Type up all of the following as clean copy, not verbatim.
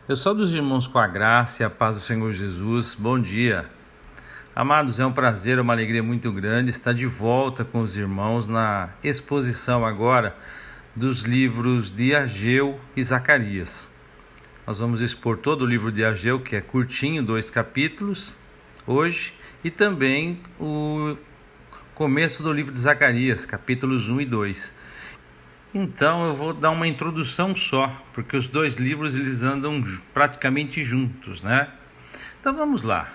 Eu saúdo os irmãos com a graça e a paz do Senhor Jesus. Bom dia. Amados, é um prazer, uma alegria muito grande estar de volta com os irmãos na exposição agora dos livros de Ageu e Zacarias. Nós vamos expor todo o livro de Ageu, que é curtinho, 2 capítulos, hoje, e também o começo do livro de Zacarias, capítulos 1 e 2. Então eu vou dar uma introdução só, porque os dois livros eles andam praticamente juntos, né? Então vamos lá.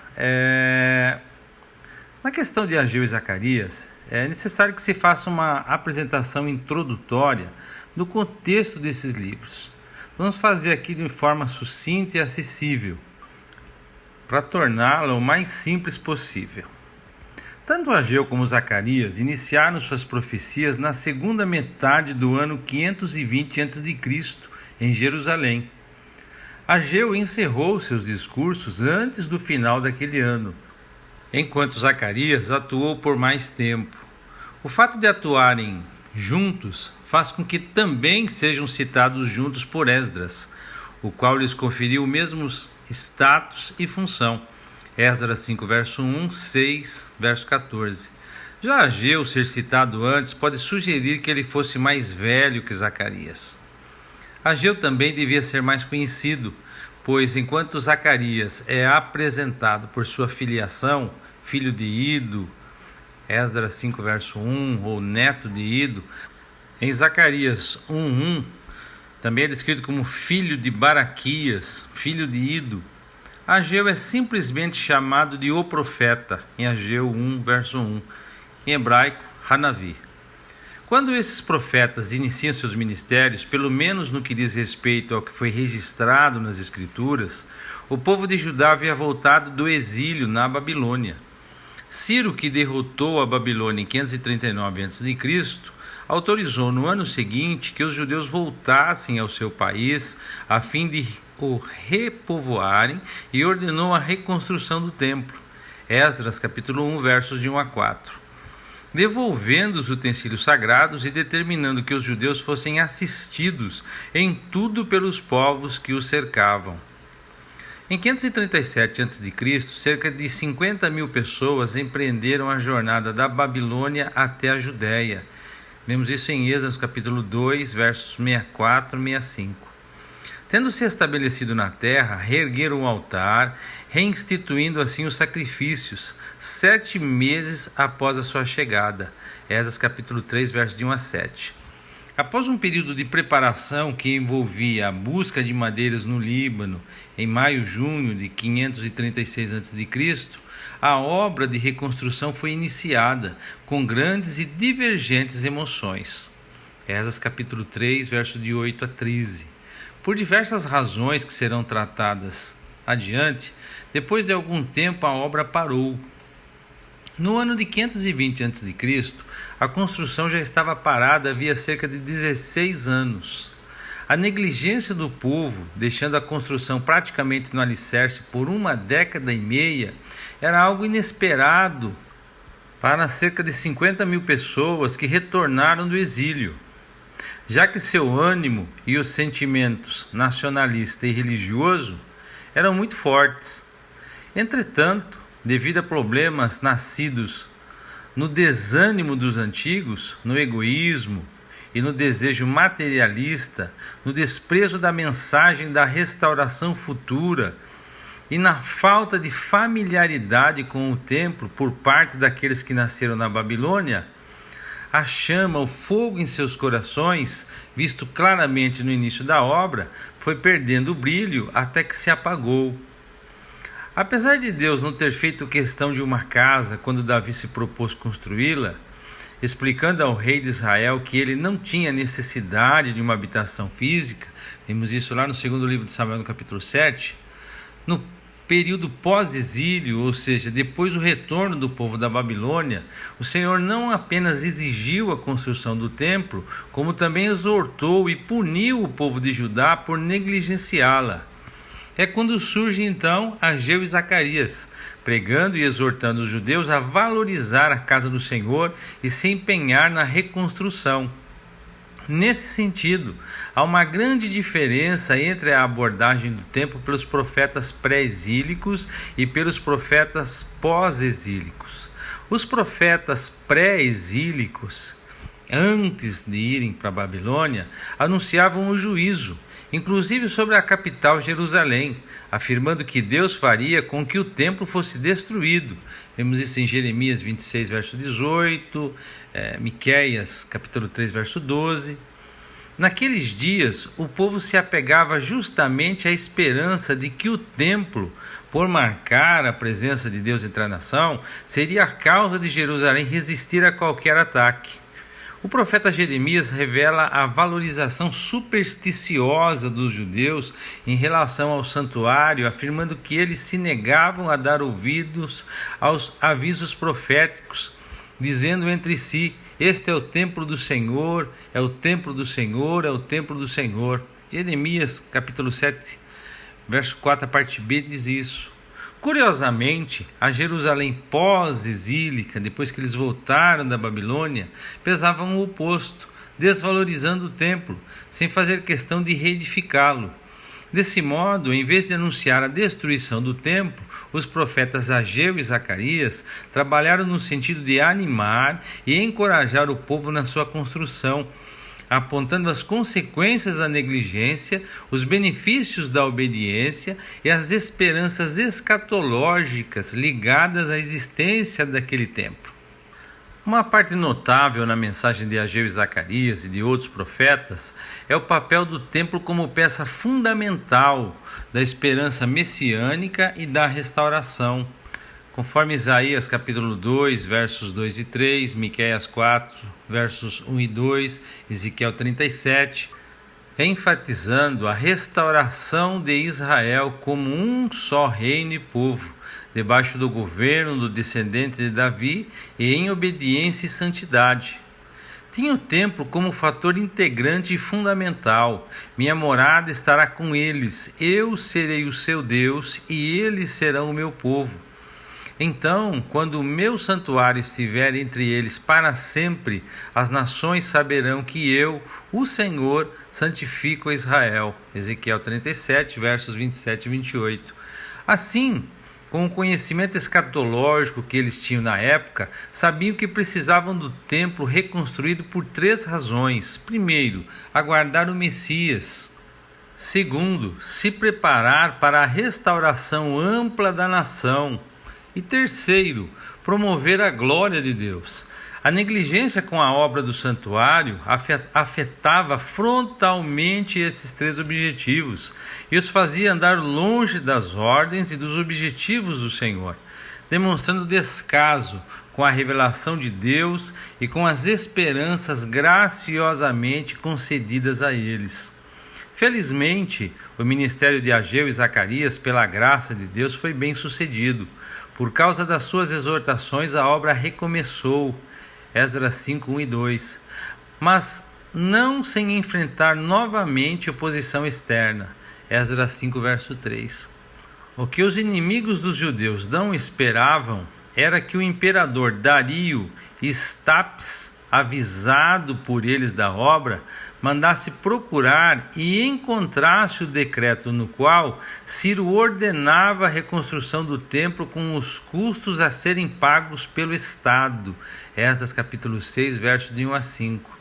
Na questão de Ageu e Zacarias, é necessário que se faça uma apresentação introdutória do contexto desses livros. Vamos fazer aqui de forma sucinta e acessível, para torná-la o mais simples possível. Tanto Ageu como Zacarias iniciaram suas profecias na segunda metade do ano 520 a.C., em Jerusalém. Ageu encerrou seus discursos antes do final daquele ano, enquanto Zacarias atuou por mais tempo. O fato de atuarem juntos faz com que também sejam citados juntos por Esdras, o qual lhes conferiu o mesmo status e função. Esdras 5, verso 1, 6, verso 14. Já Ageu ser citado antes pode sugerir que ele fosse mais velho que Zacarias. Ageu também devia ser mais conhecido, pois enquanto Zacarias é apresentado por sua filiação, filho de Ido, Esdras 5, verso 1, ou neto de Ido, em Zacarias 1, 1, também é descrito como filho de Baraquias, filho de Ido. Ageu é simplesmente chamado de o profeta, em Ageu 1, verso 1, em hebraico, Hanavi. Quando esses profetas iniciam seus ministérios, pelo menos no que diz respeito ao que foi registrado nas Escrituras, o povo de Judá havia voltado do exílio na Babilônia. Ciro, que derrotou a Babilônia em 539 a.C., autorizou no ano seguinte que os judeus voltassem ao seu país a fim de o repovoarem e ordenou a reconstrução do templo. Esdras capítulo 1, versos de 1 a 4. Devolvendo os utensílios sagrados e determinando que os judeus fossem assistidos em tudo pelos povos que os cercavam. Em 537 a.C., cerca de 50 mil pessoas empreenderam a jornada da Babilônia até a Judéia. Vemos isso em Êxodo capítulo 2, versos 64 e 65. Tendo se estabelecido na terra, reergueram o altar, reinstituindo assim os sacrifícios, 7 meses após a sua chegada. Esdras capítulo 3, versos de 1 a 7. Após um período de preparação que envolvia a busca de madeiras no Líbano, em maio-junho de 536 a.C., a obra de reconstrução foi iniciada, com grandes e divergentes emoções. Esdras capítulo 3, versos de 8 a 13. Por diversas razões que serão tratadas adiante, depois de algum tempo a obra parou. No ano de 520 a.C., a construção já estava parada havia cerca de 16 anos. A negligência do povo, deixando a construção praticamente no alicerce por 1,5 décadas, era algo inesperado para cerca de 50 mil pessoas que retornaram do exílio, já que seu ânimo e os sentimentos nacionalista e religioso eram muito fortes. Entretanto, devido a problemas nascidos no desânimo dos antigos, no egoísmo e no desejo materialista, no desprezo da mensagem da restauração futura e na falta de familiaridade com o templo por parte daqueles que nasceram na Babilônia, a chama, o fogo em seus corações, visto claramente no início da obra, foi perdendo o brilho até que se apagou. Apesar de Deus não ter feito questão de uma casa quando Davi se propôs construí-la, explicando ao rei de Israel que ele não tinha necessidade de uma habitação física, vimos isso lá no segundo livro de Samuel, no capítulo 7, no período pós-exílio, ou seja, depois do retorno do povo da Babilônia, o Senhor não apenas exigiu a construção do templo, como também exortou e puniu o povo de Judá por negligenciá-la. É quando surge então Ageu e Zacarias, pregando e exortando os judeus a valorizar a casa do Senhor e se empenhar na reconstrução. Nesse sentido, há uma grande diferença entre a abordagem do templo pelos profetas pré-exílicos e pelos profetas pós-exílicos. Os profetas pré-exílicos, antes de irem para a Babilônia, anunciavam o juízo, inclusive sobre a capital Jerusalém, afirmando que Deus faria com que o templo fosse destruído. Vemos isso em Jeremias 26, verso 18, Miqueias, capítulo 3, verso 12. Naqueles dias, o povo se apegava justamente à esperança de que o templo, por marcar a presença de Deus entre a nação, seria a causa de Jerusalém resistir a qualquer ataque. O profeta Jeremias revela a valorização supersticiosa dos judeus em relação ao santuário, afirmando que eles se negavam a dar ouvidos aos avisos proféticos, dizendo entre si: este é o templo do Senhor, é o templo do Senhor, é o templo do Senhor. Jeremias, capítulo 7, verso 4, a parte B, diz isso. Curiosamente, a Jerusalém pós-exílica, depois que eles voltaram da Babilônia, pesavam o oposto, desvalorizando o templo, sem fazer questão de reedificá-lo. Desse modo, em vez de anunciar a destruição do templo, os profetas Ageu e Zacarias trabalharam no sentido de animar e encorajar o povo na sua construção, apontando as consequências da negligência, os benefícios da obediência e as esperanças escatológicas ligadas à existência daquele templo. Uma parte notável na mensagem de Ageu e Zacarias e de outros profetas é o papel do templo como peça fundamental da esperança messiânica e da restauração. Conforme Isaías capítulo 2, versos 2 e 3, Miqueias 4, versos 1 e 2, Ezequiel 37, enfatizando a restauração de Israel como um só reino e povo, debaixo do governo do descendente de Davi e em obediência e santidade. Tinha o templo como fator integrante e fundamental. Minha morada estará com eles, eu serei o seu Deus e eles serão o meu povo. Então, quando o meu santuário estiver entre eles para sempre, as nações saberão que eu, o Senhor, santifico a Israel. Ezequiel 37, versos 27 e 28. Assim, com o conhecimento escatológico que eles tinham na época, sabiam que precisavam do templo reconstruído por 3 razões. Primeiro, aguardar o Messias. Segundo, se preparar para a restauração ampla da nação. E terceiro, promover a glória de Deus. A negligência com a obra do santuário afetava frontalmente esses 3 objetivos e os fazia andar longe das ordens e dos objetivos do Senhor, demonstrando descaso com a revelação de Deus e com as esperanças graciosamente concedidas a eles. Felizmente, o ministério de Ageu e Zacarias, pela graça de Deus, foi bem sucedido. Por causa das suas exortações, a obra recomeçou. Esdras 5, 1 e 2. Mas não sem enfrentar novamente oposição externa. Esdras 5, verso 3. O que os inimigos dos judeus não esperavam era que o imperador Dario Estapes, avisado por eles da obra, mandasse procurar e encontrasse o decreto no qual Ciro ordenava a reconstrução do templo com os custos a serem pagos pelo Estado. Esdras capítulo 6, versos de 1 a 5.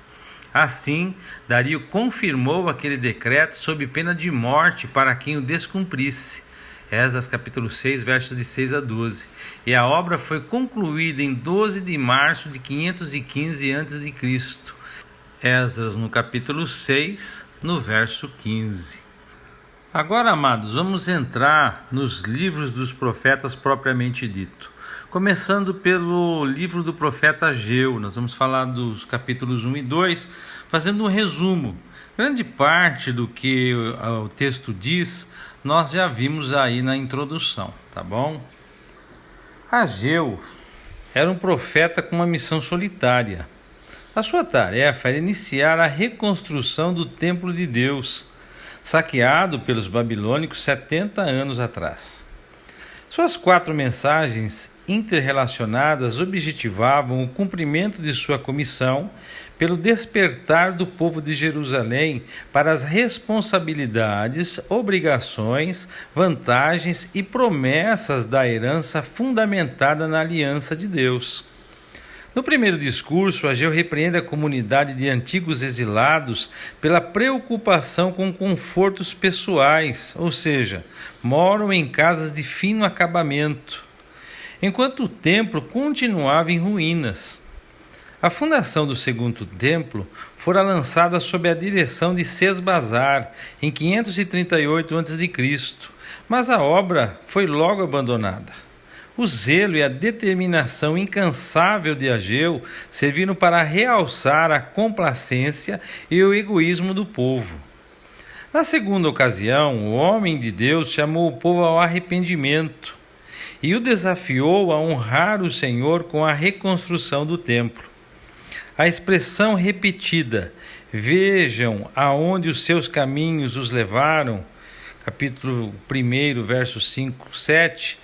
Assim, Dario confirmou aquele decreto sob pena de morte para quem o descumprisse. Esdras capítulo 6, versos de 6 a 12. E a obra foi concluída em 12 de março de 515 a.C. Esdras no capítulo 6, no verso 15. Agora, amados, vamos entrar nos livros dos profetas propriamente dito. Começando pelo livro do profeta Ageu, nós vamos falar dos capítulos 1 e 2, fazendo um resumo. Grande parte do que o texto diz, nós já vimos aí na introdução, tá bom? Ageu era um profeta com uma missão solitária. A sua tarefa era iniciar a reconstrução do templo de Deus, saqueado pelos babilônicos 70 anos atrás. Suas 4 mensagens interrelacionadas objetivavam o cumprimento de sua comissão pelo despertar do povo de Jerusalém para as responsabilidades, obrigações, vantagens e promessas da herança fundamentada na aliança de Deus. No primeiro discurso, Ageu repreende a comunidade de antigos exilados pela preocupação com confortos pessoais, ou seja, moram em casas de fino acabamento, enquanto o templo continuava em ruínas. A fundação do segundo templo fora lançada sob a direção de Sesbazar em 538 a.C., mas a obra foi logo abandonada. O zelo e a determinação incansável de Ageu serviram para realçar a complacência e o egoísmo do povo. Na segunda ocasião, o homem de Deus chamou o povo ao arrependimento e o desafiou a honrar o Senhor com a reconstrução do templo. A expressão repetida, vejam aonde os seus caminhos os levaram, capítulo 1, versos 5, 7,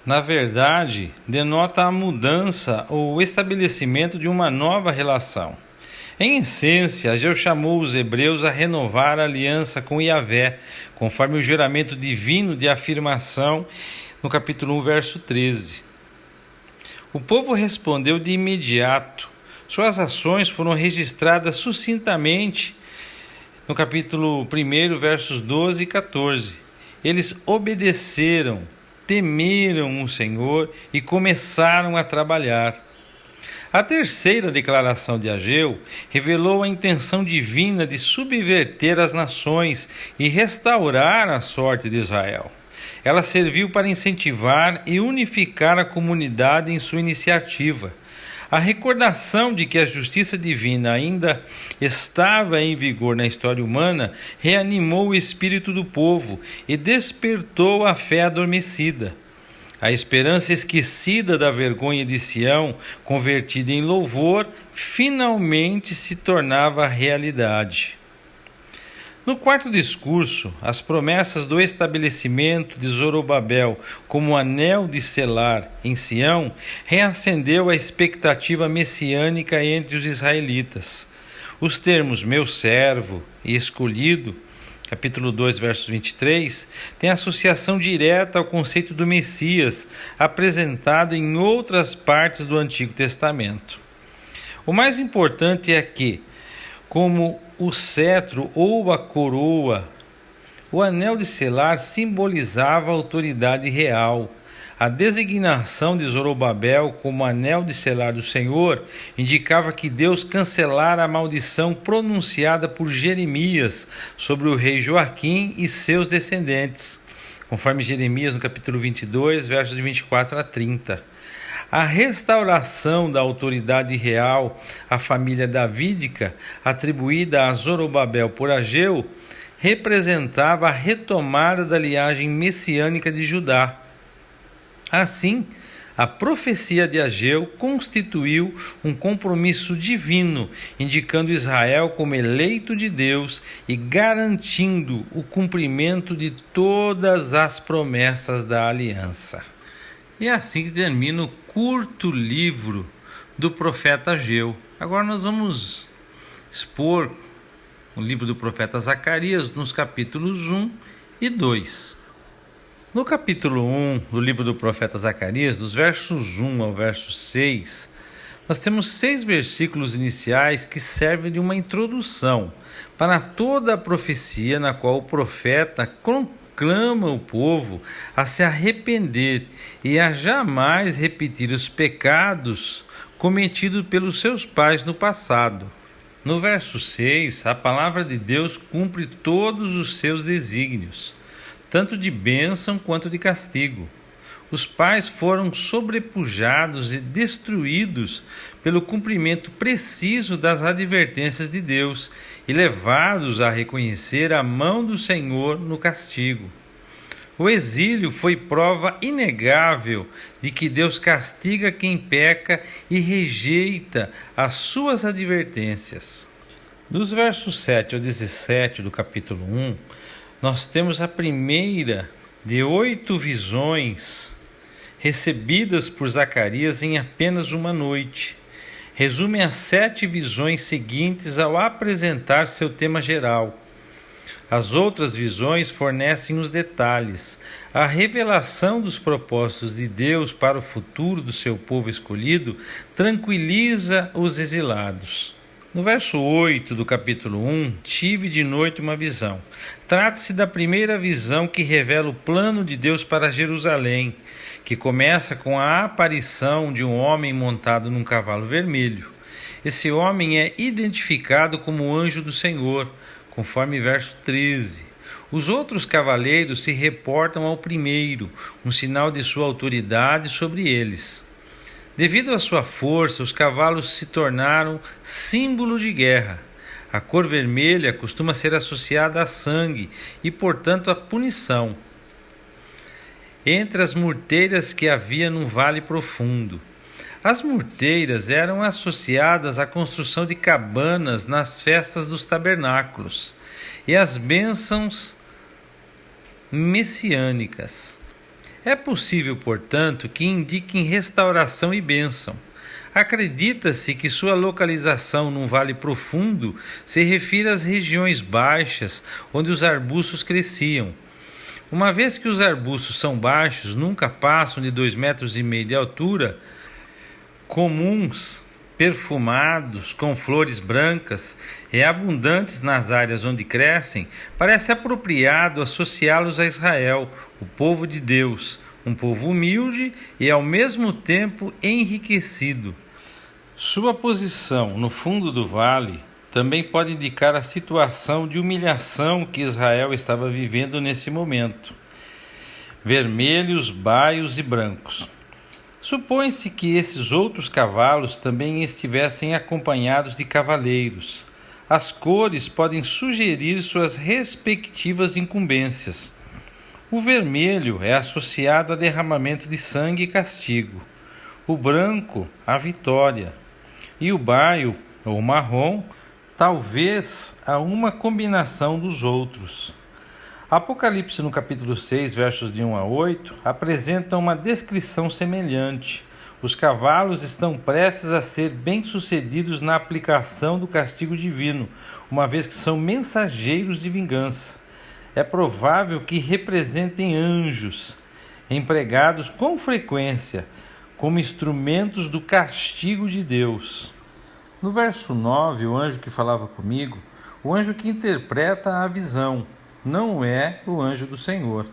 na verdade, denota a mudança ou o estabelecimento de uma nova relação. Em essência, Ageu chamou os hebreus a renovar a aliança com Yahvé, conforme o juramento divino de afirmação no capítulo 1, verso 13. O povo respondeu de imediato. Suas ações foram registradas sucintamente no capítulo 1, versos 12 e 14. Eles obedeceram, temeram o Senhor e começaram a trabalhar. A terceira declaração de Ageu revelou a intenção divina de subverter as nações e restaurar a sorte de Israel. Ela serviu para incentivar e unificar a comunidade em sua iniciativa. A recordação de que a justiça divina ainda estava em vigor na história humana reanimou o espírito do povo e despertou a fé adormecida. A esperança esquecida da vergonha de Sião, convertida em louvor, finalmente se tornava realidade. No quarto discurso, as promessas do estabelecimento de Zorobabel como anel de selar em Sião reacendeu a expectativa messiânica entre os israelitas. Os termos meu servo e escolhido, capítulo 2, versos 23, têm associação direta ao conceito do Messias, apresentado em outras partes do Antigo Testamento. O mais importante é que, como o cetro ou a coroa, o anel de selar simbolizava a autoridade real. A designação de Zorobabel como anel de selar do Senhor indicava que Deus cancelara a maldição pronunciada por Jeremias sobre o rei Joaquim e seus descendentes, conforme Jeremias no capítulo 22, versos de 24 a 30. A restauração da autoridade real à família davídica, atribuída a Zorobabel por Ageu, representava a retomada da linhagem messiânica de Judá. Assim, a profecia de Ageu constituiu um compromisso divino, indicando Israel como eleito de Deus e garantindo o cumprimento de todas as promessas da aliança. E assim termina o curto livro do profeta Ageu. Agora nós vamos expor o livro do profeta Zacarias nos capítulos 1 e 2. No capítulo 1 do livro do profeta Zacarias, dos versos 1 ao verso 6, nós temos 6 versículos iniciais que servem de uma introdução para toda a profecia na qual o profeta conclama o povo a se arrepender e a jamais repetir os pecados cometidos pelos seus pais no passado. No verso 6, a palavra de Deus cumpre todos os seus desígnios, tanto de bênção quanto de castigo. Os pais foram sobrepujados e destruídos pelo cumprimento preciso das advertências de Deus e levados a reconhecer a mão do Senhor no castigo. O exílio foi prova inegável de que Deus castiga quem peca e rejeita as suas advertências. Dos versos 7 ao 17 do capítulo 1, nós temos a primeira de 8 visões recebidas por Zacarias em apenas uma noite, resumem as 7 visões seguintes ao apresentar seu tema geral. As outras visões fornecem os detalhes. A revelação dos propósitos de Deus para o futuro do seu povo escolhido tranquiliza os exilados. No verso 8 do capítulo 1, tive de noite uma visão. Trata-se da primeira visão que revela o plano de Deus para Jerusalém, que começa com a aparição de um homem montado num cavalo vermelho. Esse homem é identificado como o anjo do Senhor, conforme verso 13. Os outros cavaleiros se reportam ao primeiro, um sinal de sua autoridade sobre eles. Devido à sua força, os cavalos se tornaram símbolo de guerra. A cor vermelha costuma ser associada a sangue e, portanto, a punição. Entre as murteiras que havia num vale profundo. As murteiras eram associadas à construção de cabanas nas festas dos tabernáculos e às bênçãos messiânicas. É possível, portanto, que indiquem restauração e bênção. Acredita-se que sua localização num vale profundo se refere às regiões baixas onde os arbustos cresciam. Uma vez que os arbustos são baixos, nunca passam de 2,5 metros de altura, comuns, perfumados, com flores brancas e abundantes nas áreas onde crescem, parece apropriado associá-los a Israel, o povo de Deus, um povo humilde e ao mesmo tempo enriquecido. Sua posição no fundo do vale também pode indicar a situação de humilhação que Israel estava vivendo nesse momento. Vermelhos, baios e brancos. Supõe-se que esses outros cavalos também estivessem acompanhados de cavaleiros. As cores podem sugerir suas respectivas incumbências. O vermelho é associado a derramamento de sangue e castigo. O branco, a vitória. E o baio, ou marrom, talvez a uma combinação dos outros. Apocalipse, no capítulo 6, versos de 1 a 8, apresenta uma descrição semelhante. Os cavalos estão prestes a ser bem-sucedidos na aplicação do castigo divino, uma vez que são mensageiros de vingança. É provável que representem anjos, empregados com frequência como instrumentos do castigo de Deus. No verso 9, o anjo que falava comigo, o anjo que interpreta a visão, não é o anjo do Senhor.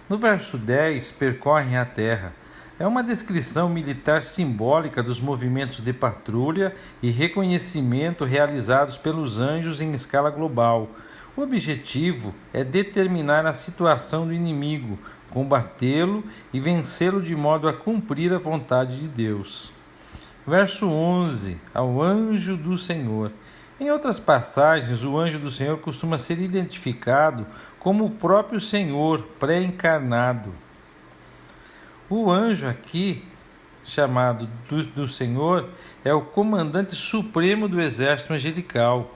No verso 10, percorrem a terra. É uma descrição militar simbólica dos movimentos de patrulha e reconhecimento realizados pelos anjos em escala global. O objetivo é determinar a situação do inimigo, combatê-lo e vencê-lo de modo a cumprir a vontade de Deus. Verso 11, ao anjo do Senhor. Em outras passagens, o anjo do Senhor costuma ser identificado como o próprio Senhor pré-encarnado. O anjo aqui, chamado do Senhor, é o comandante supremo do exército angelical.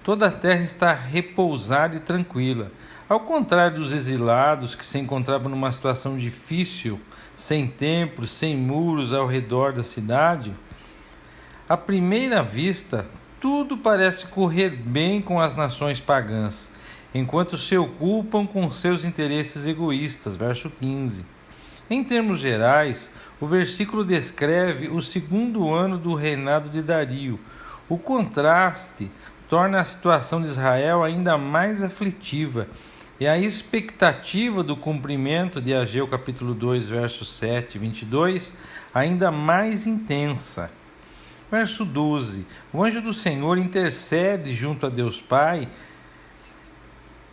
Toda a terra está repousada e tranquila. Ao contrário dos exilados que se encontravam numa situação difícil, sem templos, sem muros ao redor da cidade, à primeira vista, tudo parece correr bem com as nações pagãs, enquanto se ocupam com seus interesses egoístas. Verso 15. Em termos gerais, o versículo descreve o 2º ano do reinado de Dario. O contraste torna a situação de Israel ainda mais aflitiva e a expectativa do cumprimento de Ageu capítulo 2, versos 7 e 22 ainda mais intensa. Verso 12. O anjo do Senhor intercede junto a Deus Pai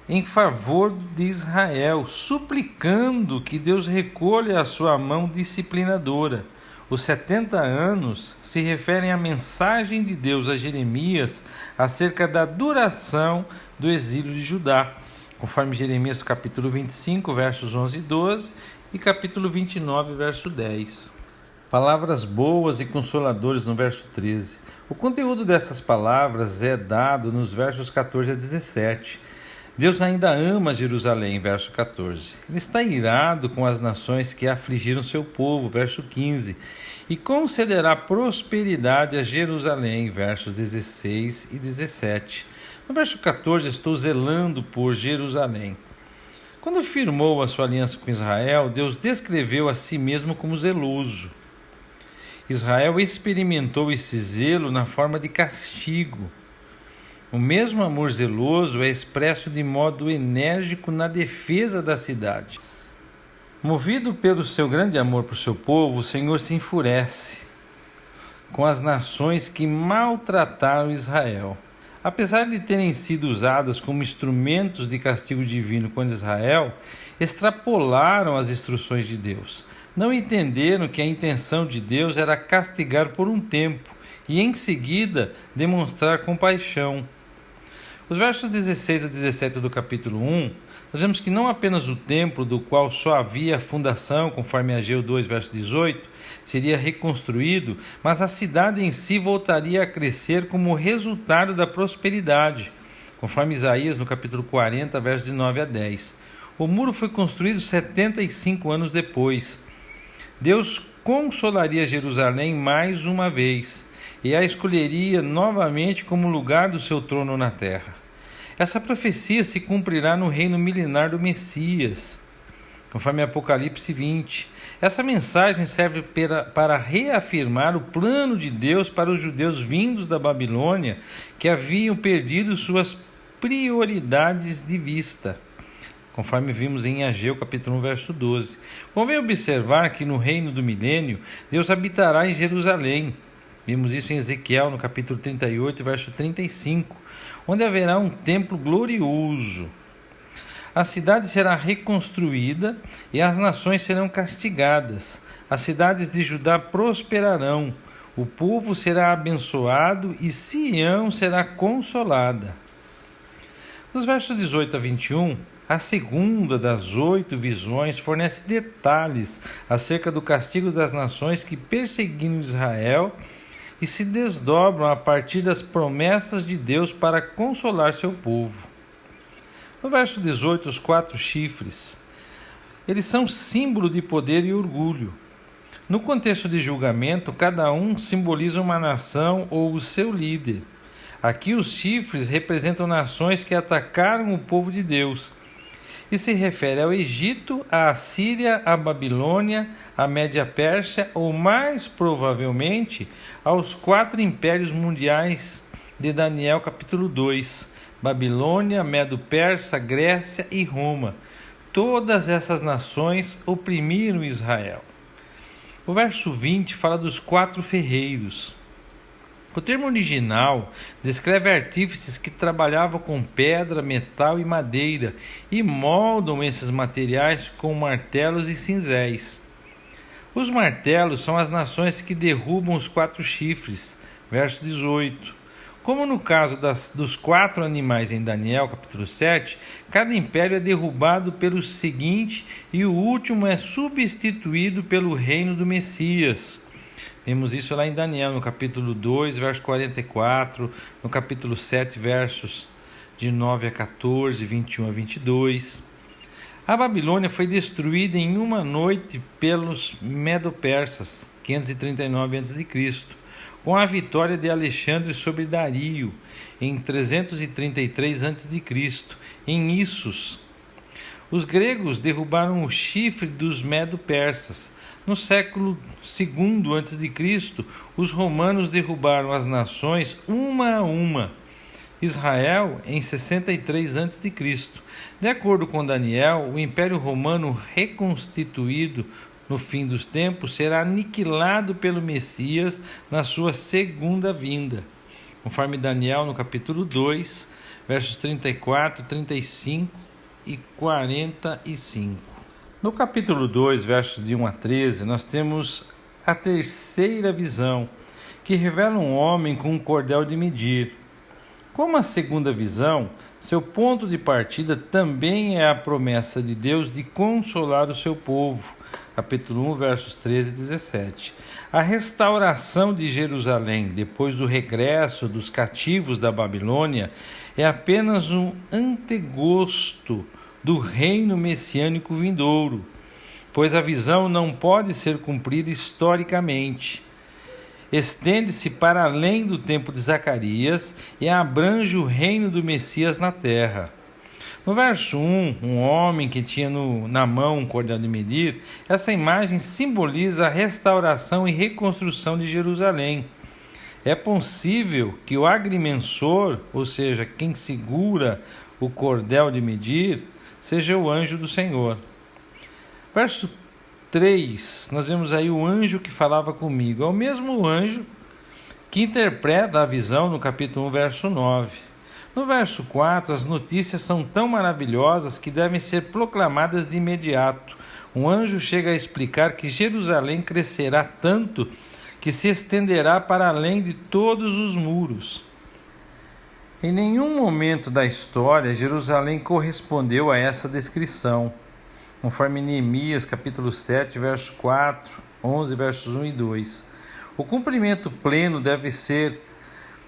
em favor de Israel, suplicando que Deus recolha a sua mão disciplinadora. Os 70 anos se referem à mensagem de Deus a Jeremias acerca da duração do exílio de Judá, conforme Jeremias capítulo 25, versos 11 e 12 e capítulo 29, verso 10. Palavras boas e consoladoras no verso 13. O conteúdo dessas palavras é dado nos versos 14 a 17. Deus ainda ama Jerusalém, verso 14. Ele está irado com as nações que afligiram seu povo, verso 15. E concederá prosperidade a Jerusalém, versos 16 e 17. No verso 14, estou zelando por Jerusalém. Quando firmou a sua aliança com Israel, Deus descreveu a si mesmo como zeloso. Israel experimentou esse zelo na forma de castigo. O mesmo amor zeloso é expresso de modo enérgico na defesa da cidade. Movido pelo seu grande amor por seu povo, o Senhor se enfurece com as nações que maltrataram Israel. Apesar de terem sido usadas como instrumentos de castigo divino contra Israel, extrapolaram as instruções de Deus. Não entenderam que a intenção de Deus era castigar por um tempo e, em seguida, demonstrar compaixão. Os versos 16 a 17 do capítulo 1, nós vemos que não apenas o templo, do qual só havia a fundação, conforme Ageu 2, verso 18, seria reconstruído, mas a cidade em si voltaria a crescer como resultado da prosperidade, conforme Isaías no capítulo 40, versos de 9 a 10. O muro foi construído 75 anos depois. Deus consolaria Jerusalém mais uma vez e a escolheria novamente como lugar do seu trono na terra. Essa profecia se cumprirá no reino milenar do Messias, conforme Apocalipse 20. Essa mensagem serve para reafirmar o plano de Deus para os judeus vindos da Babilônia, que haviam perdido suas prioridades de vista, conforme vimos em Ageu capítulo 1, verso 12. Convém observar que no reino do milênio, Deus habitará em Jerusalém. Vimos isso em Ezequiel no capítulo 38, verso 35, onde haverá um templo glorioso. A cidade será reconstruída e as nações serão castigadas. As cidades de Judá prosperarão, o povo será abençoado e Sião será consolada. Nos versos 18 a 21, a segunda das 8 visões fornece detalhes acerca do castigo das nações que perseguiram Israel e se desdobram a partir das promessas de Deus para consolar seu povo. No verso 18, os 4 chifres, eles são símbolo de poder e orgulho. No contexto de julgamento, cada um simboliza uma nação ou o seu líder. Aqui os chifres representam nações que atacaram o povo de Deus, e se refere ao Egito, à Assíria, à Babilônia, à Média Pérsia ou, mais provavelmente, aos 4 impérios mundiais de Daniel capítulo 2, Babilônia, Medo-Persa, Grécia e Roma. Todas essas nações oprimiram Israel. O verso 20 fala dos 4 ferreiros. O termo original descreve artífices que trabalhavam com pedra, metal e madeira e moldam esses materiais com martelos e cinzéis. Os martelos são as nações que derrubam os 4 chifres, verso 18. Como no caso dos 4 animais em Daniel, capítulo 7, cada império é derrubado pelo seguinte e o último é substituído pelo reino do Messias. Vemos isso lá em Daniel, no capítulo 2, verso 44, no capítulo 7, versos de 9 a 14, 21 a 22. A Babilônia foi destruída em uma noite pelos Medo-Persas, 539 a.C., com a vitória de Alexandre sobre Dario, em 333 a.C., em Issos. Os gregos derrubaram o chifre dos Medo-Persas. No século II a.C., os romanos derrubaram as nações uma a uma. Israel em 63 a.C. De acordo com Daniel, o Império Romano reconstituído no fim dos tempos será aniquilado pelo Messias na sua segunda vinda, conforme Daniel no capítulo 2, versos 34, 35 e 45. No capítulo 2, versos de 1 a 13, nós temos a terceira visão, que revela um homem com um cordel de medir. Como a segunda visão, seu ponto de partida também é a promessa de Deus de consolar o seu povo. capítulo 1, versos 13 e 17. A restauração de Jerusalém, depois do regresso dos cativos da Babilônia, é apenas um antegosto do reino messiânico vindouro, pois a visão não pode ser cumprida historicamente. Estende-se para além do tempo de Zacarias e abrange o reino do Messias na terra. No verso 1, um homem que tinha na mão um cordel de medir, essa imagem simboliza a restauração e reconstrução de Jerusalém. É possível que o agrimensor, ou seja, quem segura o cordel de medir, seja o anjo do Senhor. Verso 3, nós vemos aí o anjo que falava comigo. É o mesmo anjo que interpreta a visão no capítulo 1, verso 9. No verso 4, as notícias são tão maravilhosas que devem ser proclamadas de imediato. Um anjo chega a explicar que Jerusalém crescerá tanto que se estenderá para além de todos os muros. Em nenhum momento da história, Jerusalém correspondeu a essa descrição, conforme Neemias, capítulo 7, verso 4, 11, versos 1 e 2. O cumprimento pleno deve ser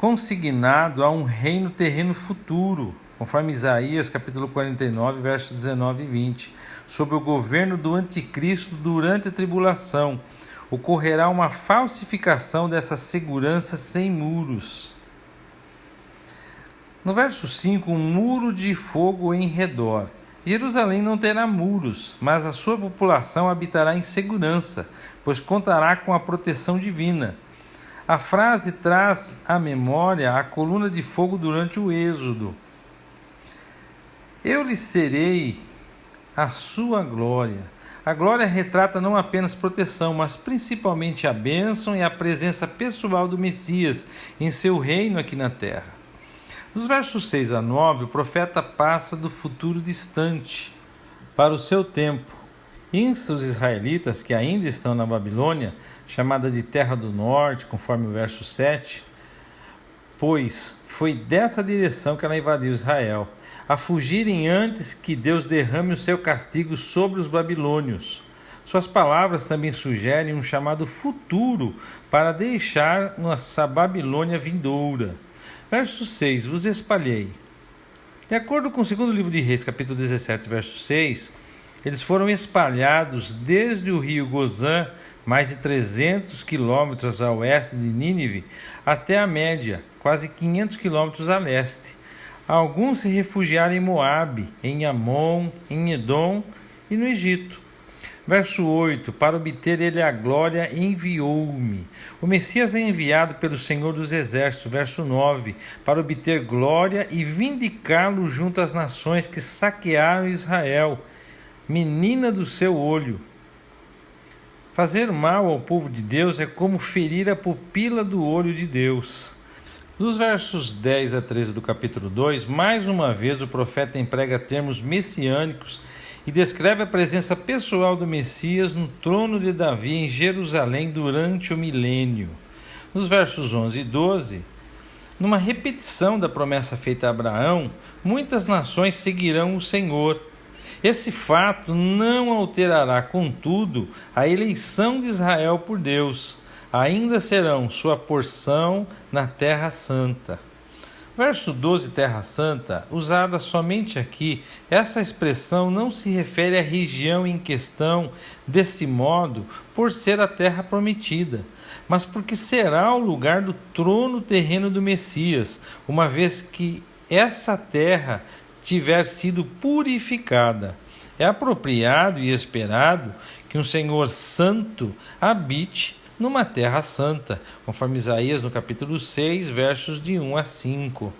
consignado a um reino terreno futuro, conforme Isaías, capítulo 49, versos 19 e 20. Sob o governo do anticristo durante a tribulação, ocorrerá uma falsificação dessa segurança sem muros. No verso 5, um muro de fogo em redor. Jerusalém não terá muros, mas a sua população habitará em segurança, pois contará com a proteção divina. A frase traz à memória a coluna de fogo durante o Êxodo. Eu lhe serei a sua glória. A glória retrata não apenas proteção, mas principalmente a bênção e a presença pessoal do Messias em seu reino aqui na terra. Nos versos 6 a 9, o profeta passa do futuro distante para o seu tempo. Insta os israelitas que ainda estão na Babilônia, chamada de Terra do Norte, conforme o verso 7, pois foi dessa direção que ela invadiu Israel, a fugirem antes que Deus derrame o seu castigo sobre os babilônios. Suas palavras também sugerem um chamado futuro para deixar nossa Babilônia vindoura. Verso 6, vos espalhei. De acordo com o segundo livro de Reis, capítulo 17, verso 6, eles foram espalhados desde o rio Gozã, mais de 300 quilômetros a oeste de Nínive, até a Média, quase 500 quilômetros a leste. Alguns se refugiaram em Moabe, em Amon, em Edom e no Egito. Verso 8, para obter ele a glória, enviou-me. O Messias é enviado pelo Senhor dos Exércitos. Verso 9, para obter glória e vindicá-lo junto às nações que saquearam Israel. Menina do seu olho. Fazer mal ao povo de Deus é como ferir a pupila do olho de Deus. Nos versos 10 a 13 do capítulo 2, mais uma vez o profeta emprega termos messiânicos e descreve a presença pessoal do Messias no trono de Davi em Jerusalém durante o milênio. Nos versos 11 e 12, numa repetição da promessa feita a Abraão, muitas nações seguirão o Senhor. Esse fato não alterará, contudo, a eleição de Israel por Deus. Ainda serão sua porção na Terra Santa. Verso 12, Terra Santa, usada somente aqui, essa expressão não se refere à região em questão desse modo por ser a terra prometida, mas porque será o lugar do trono terreno do Messias, uma vez que essa terra tiver sido purificada. É apropriado e esperado que um Senhor santo habite numa terra santa, conforme Isaías no capítulo 6, versos de 1 a 5.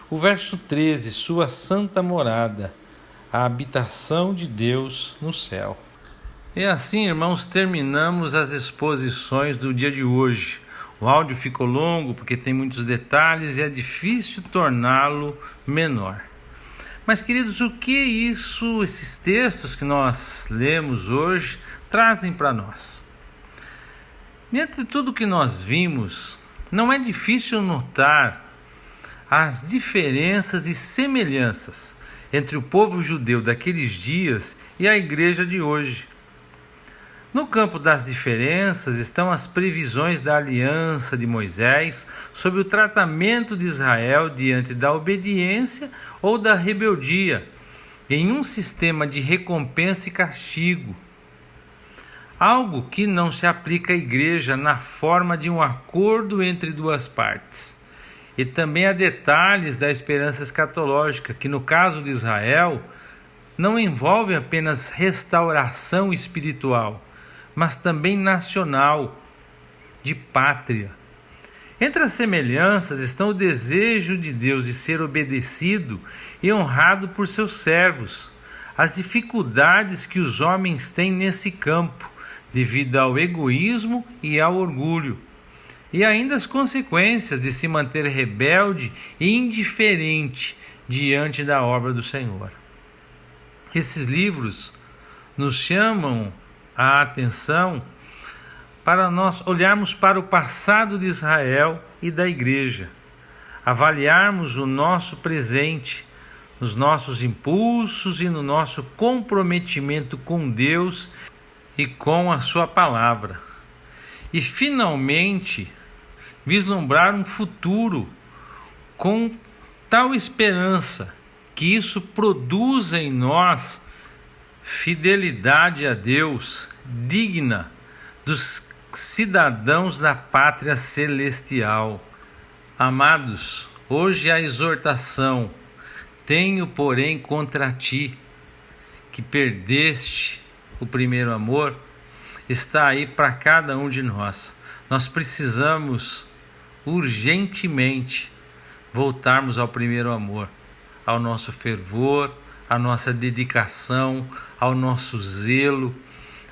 O verso 13, sua santa morada, a habitação de Deus no céu. E assim, irmãos, terminamos as exposições do dia de hoje. O áudio ficou longo porque tem muitos detalhes e é difícil torná-lo menor. Mas, queridos, o que esses textos que nós lemos hoje trazem para nós? Entre tudo que nós vimos, não é difícil notar as diferenças e semelhanças entre o povo judeu daqueles dias e a igreja de hoje. No campo das diferenças estão as previsões da aliança de Moisés sobre o tratamento de Israel diante da obediência ou da rebeldia, em um sistema de recompensa e castigo. Algo que não se aplica à igreja na forma de um acordo entre duas partes. E também há detalhes da esperança escatológica, que no caso de Israel, não envolve apenas restauração espiritual, mas também nacional, de pátria. Entre as semelhanças estão o desejo de Deus de ser obedecido e honrado por seus servos, as dificuldades que os homens têm nesse campo, devido ao egoísmo e ao orgulho, e ainda as consequências de se manter rebelde e indiferente diante da obra do Senhor. Esses livros nos chamam a atenção para nós olharmos para o passado de Israel e da igreja, avaliarmos o nosso presente, os nossos impulsos e no nosso comprometimento com Deus e com a sua palavra. E finalmente vislumbrar um futuro com tal esperança que isso produza em nós fidelidade a Deus digna dos cidadãos da pátria celestial. Amados, hoje a exortação: tenho, porém, contra ti, que perdeste o primeiro amor, está aí para cada um de nós. Nós precisamos urgentemente voltarmos ao primeiro amor, ao nosso fervor, à nossa dedicação, ao nosso zelo,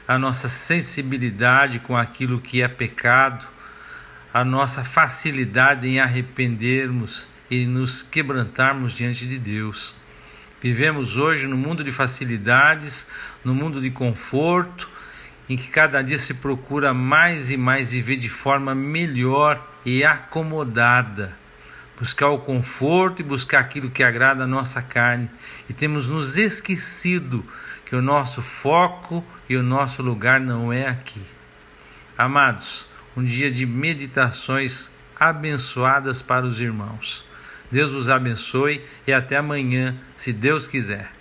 à nossa sensibilidade com aquilo que é pecado, a nossa facilidade em arrependermos e nos quebrantarmos diante de Deus. Vivemos hoje no mundo de facilidades, no mundo de conforto, em que cada dia se procura mais e mais viver de forma melhor e acomodada, buscar o conforto e buscar aquilo que agrada a nossa carne, e temos nos esquecido que o nosso foco e o nosso lugar não é aqui. Amados, um dia de meditações abençoadas para os irmãos. Deus os abençoe e até amanhã, se Deus quiser.